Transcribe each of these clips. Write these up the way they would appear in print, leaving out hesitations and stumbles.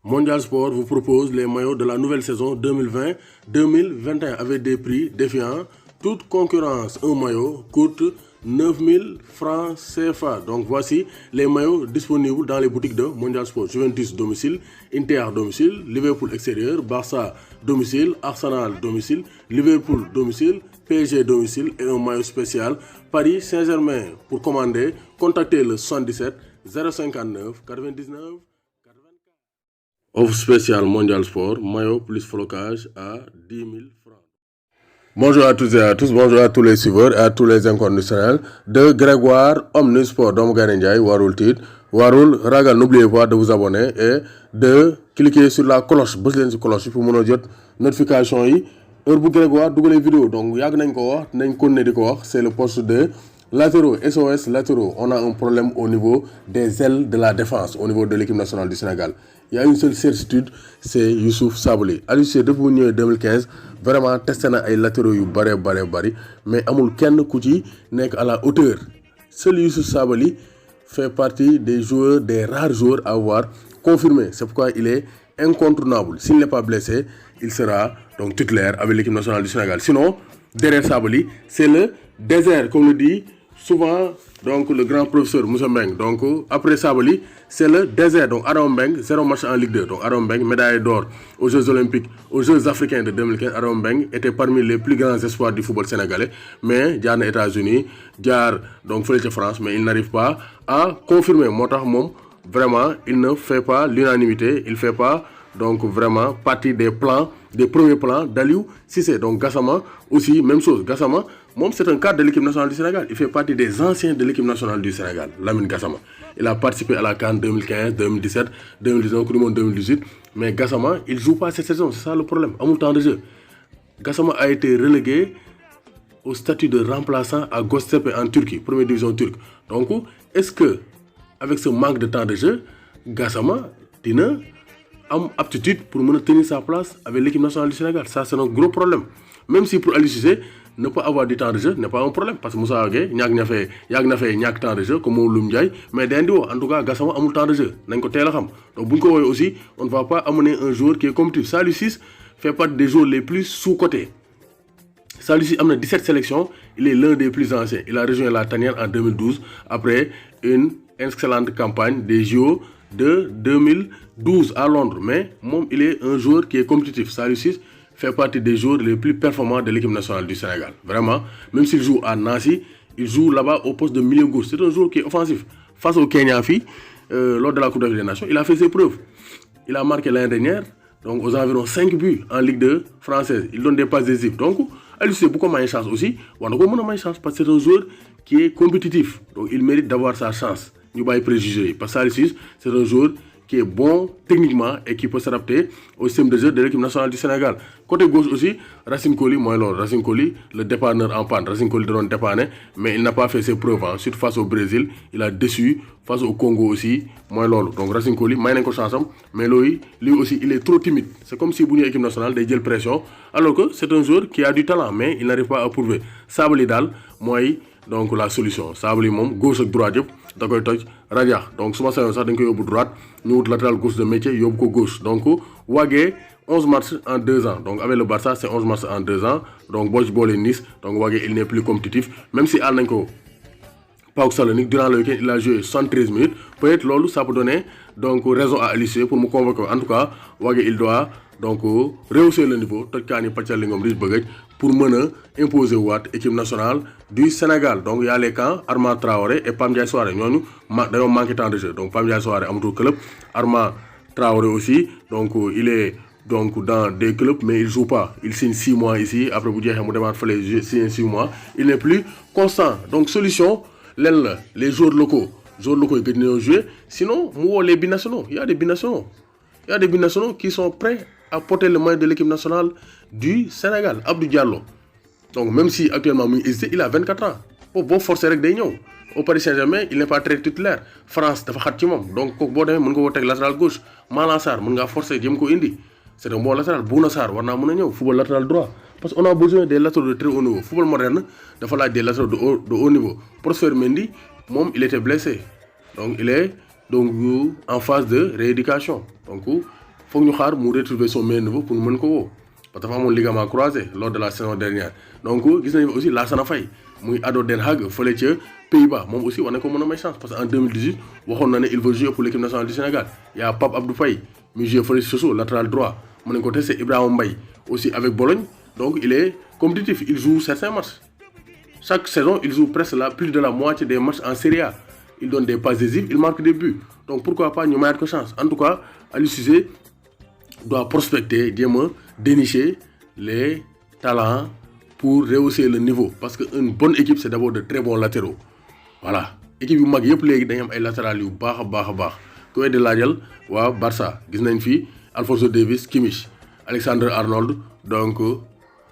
Mondial Sport vous propose les maillots de la nouvelle saison 2020-2021 avec des prix défiant toute concurrence. Un maillot coûte 9000 francs CFA. Donc voici les maillots disponibles dans les boutiques de Mondial Sport. Juventus domicile, Inter domicile, Liverpool extérieur, Barça domicile, Arsenal domicile, Liverpool domicile, PSG domicile et un maillot spécial Paris Saint-Germain. Pour commander, contactez le 77 059 99 84. Offre spéciale Mondial Sport, maillot plus flocage à 10 000 francs. Bonjour à toutes et à tous, bonjour à tous les suiveurs et à tous les inconditionnels de Grégoire Omnisport, Dom Garendiaï, Warul Tit, Warul Ragal. N'oubliez pas de vous abonner et de cliquer sur la cloche, bës leen ci cloche pour mën a jot notification yi heure bu Grégoire dugalee vidéo. Donc yàgg nañ ko wax nañ continuer di ko wax, c'est le poste de latéraux, SOS latéraux. On a un problème au niveau des ailes de la défense, au niveau de l'équipe nationale du Sénégal. Il y a une seule certitude, c'est Youssouf Sabaly. Aliou Cissé depuis mu ñëwee 2015 vraiment testé na ay latéraux yu bari mais amul kenn ku ci nekk à la hauteur. Seul Youssouf Sabaly fait partie des joueurs, des rares joueurs à avoir confirmé. C'est pourquoi il est incontournable. S'il n'est pas blessé, il sera donc titulaire avec l'équipe nationale du Sénégal. Sinon, derrière Sabaly, c'est le désert, comme le dit souvent donc le grand professeur Moussa Mbeng. Donc après Sabaly, c'est le désert. Donc Adam Mbeng, 0 match en Ligue 2. Donc Adam Mbeng, médaille d'or aux Jeux Olympiques, aux Jeux Africains de 2015. Adam Mbeng était parmi les plus grands espoirs du football sénégalais. Mais jaar na États-Unis, jaar donc fële ca France, mais il n'arrive pas à confirmer. Moo tax moom vraiment il ne fait pas l'unanimité, il fait pas donc vraiment partie des plans, des premiers plans d'Aliou Cissé. Donc Gassama aussi, même chose. Gassama, c'est un cadre de l'équipe nationale du Sénégal. Il fait partie des anciens de l'équipe nationale du Sénégal, Lamine Gassama. Il a participé à la CAN 2015, 2017, 2019, Coupe du Monde 2018. Mais Gassama, il ne joue pas cette saison. C'est ça le problème. À mon temps de jeu. Gassama a été relégué au statut de remplaçant à Göztepe en Turquie, première division turque. Donc, est-ce que, avec ce manque de temps de jeu, Gassama dina am aptitude pour tenir sa place avec l'équipe nationale du Sénégal? Ça, c'est un gros problème. Même si pour Aliou Cissé, ne pas avoir du temps de jeu n'est pas un problème. Parce que Moussa Gueye, yàgg na fee temps de jeu, comme Loum Ndiaye, mais en tout cas, Gassama amul temps de jeu. Donc, bu ñu ko woowee aussi, on ne va pas amener un joueur qui est compétitif. Aliou Cissé fait partie des joueurs les plus sous-cotés. Aliou Cissé a 17 sélections, il est l'un des plus anciens. Il a rejoint la tanière en 2012 après une excellente campagne des JO de 2012 à Londres. Mais il est un joueur qui est compétitif. Aliou Cissé fait partie des joueurs les plus performants de l'équipe nationale du Sénégal. Vraiment, même s'il joue à Nancy, il joue là-bas au poste de milieu gauche. C'est un joueur qui est offensif. Face au Kenya, lors de la Coupe d'Afrique des Nations, il a fait ses preuves. Il a marqué l'année dernière, donc aux environs 5 buts en Ligue 2 française. Il donne des passes décisives. Donc, Aliou Cissé, beaucoup moins de chance aussi. On a beaucoup de chance parce que c'est un joueur qui est compétitif. Donc, il mérite d'avoir sa chance. Il n'y a pas de préjugés. Parce que Aliou Cissé, c'est un joueur qui est bon techniquement et qui peut s'adapter au système de jeu de l'équipe nationale du Sénégal. Côté gauche aussi, Racine Coly, Racine Coly, le dépanneur en panne. Racine Coly doit dépanner, mais il n'a pas fait ses preuves. Ensuite, face au Brésil, il a déçu. Face au Congo aussi, donc Racine Coly, il a une chance, mais lui aussi, il est trop timide. C'est comme si vous équipe nationale, il a pression, alors que c'est un joueur qui a du talent, mais il n'arrive pas à prouver. Sabaly Dal, donc la solution. Sabaly gauche et droite, d'accord, Radia. Donc, souvent, ça dañ koy yóbbu droite, ñu wut latéral gauche de métier, yóbbu ko gauche. Donc, Wagué, 11 matchs en 2 ans. Donc, avec le Barça, c'est 11 matchs en 2 ans. Donc, Bosch Bolé Nice. Donc, Wagué, il n'est plus compétitif. Même si Al Pauk Salonique, durant le week-end, il a joué 113 minutes. Peut-être que ça peut donner donc, raison à Aliou Cissé pour me convaincre. En tout cas, Wagué, il doit donc rehausser le niveau pour imposer l'équipe nationale du Sénégal. Donc il y a les camps Arma Traoré et Pam Ndiaye Souaré. Nous avons manqué de temps de jeu. Donc Pam Ndiaye Souaré a un club. Arma Traoré aussi. Donc il est donc dans des clubs mais il ne joue pas. Il signe 6 mois ici. Après vous dire qu'il signe 6 mois. Il n'est plus constant. Donc solution, les joueurs locaux. Les joueurs locaux ils peuvent jouer. Sinon, les binationaux. Il y a des binationaux. Il y a des binationaux qui sont prêts à porter le maillot de l'équipe nationale du Sénégal. Abdou Diallo. Donc même si actuellement il a 24 ans. Pour forcer avec des nions. Au Paris Saint-Germain, il n'est pas très titulaire. France, il faut donc si vous avez latéral gauche, Malassar, vous pouvez forcer indi. C'est un bon latéral. Bounassar, vous pouvez football latéral droit. Parce qu'on a besoin des latéraux de très haut niveau. Football moderne, il faut des latéraux de haut niveau. Prosper Mendy, il était blessé. Donc il est en phase de rééducation. Donc foog ñu xaar mu retrouver son meilleur niveau pour mën ko woo parce que dafa amoon ligament croisé lors de la saison dernière donc gis nañu aussi Lassana Faye muy ADO Den Haag fële ca Pays-Bas moom aussi war na ko mën a may chance parce que en 2018 waxoon na ne il veut jouer pour l'équipe nationale du Sénégal. Il y a Pape Abdou Faye muy jouer fële ci Sochaux latéral droit mën nañu ko testé Ibrahima Mbaye aussi avec Bologne donc il est compétitif, il joue certains matchs. Chaque saison, il joue presque plus de la moitié des matchs en Serie A. Il donne des passes décisives, il marque des buts. Donc pourquoi pas nous mettre chance. En tout cas, Aliou Cissé doit prospecter, dénicher les talents pour rehausser le niveau. Parce qu'une bonne équipe, c'est d'abord de très bons latéraux. Voilà. Équipe yu mag yëpp léegi dañu am ay latérales yu baax a baax a baax ku weddi laajal waa Barça gis nañ fi Alphonso Davies, Kimmich, Alexander Arnold donc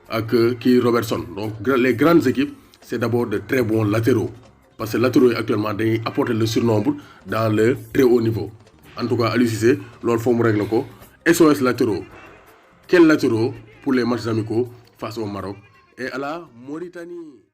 ak kii Robertson. Donc les grandes équipes c'est d'abord de très bons latéraux parce que latéraux actuellement dañuy apporter le surnombre dans le très haut niveau. En tout cas Aliou Cissé loolu foo mu régler ko SOS latéraux. Quels latéraux pour les matchs amicaux face au Maroc et à la Mauritanie.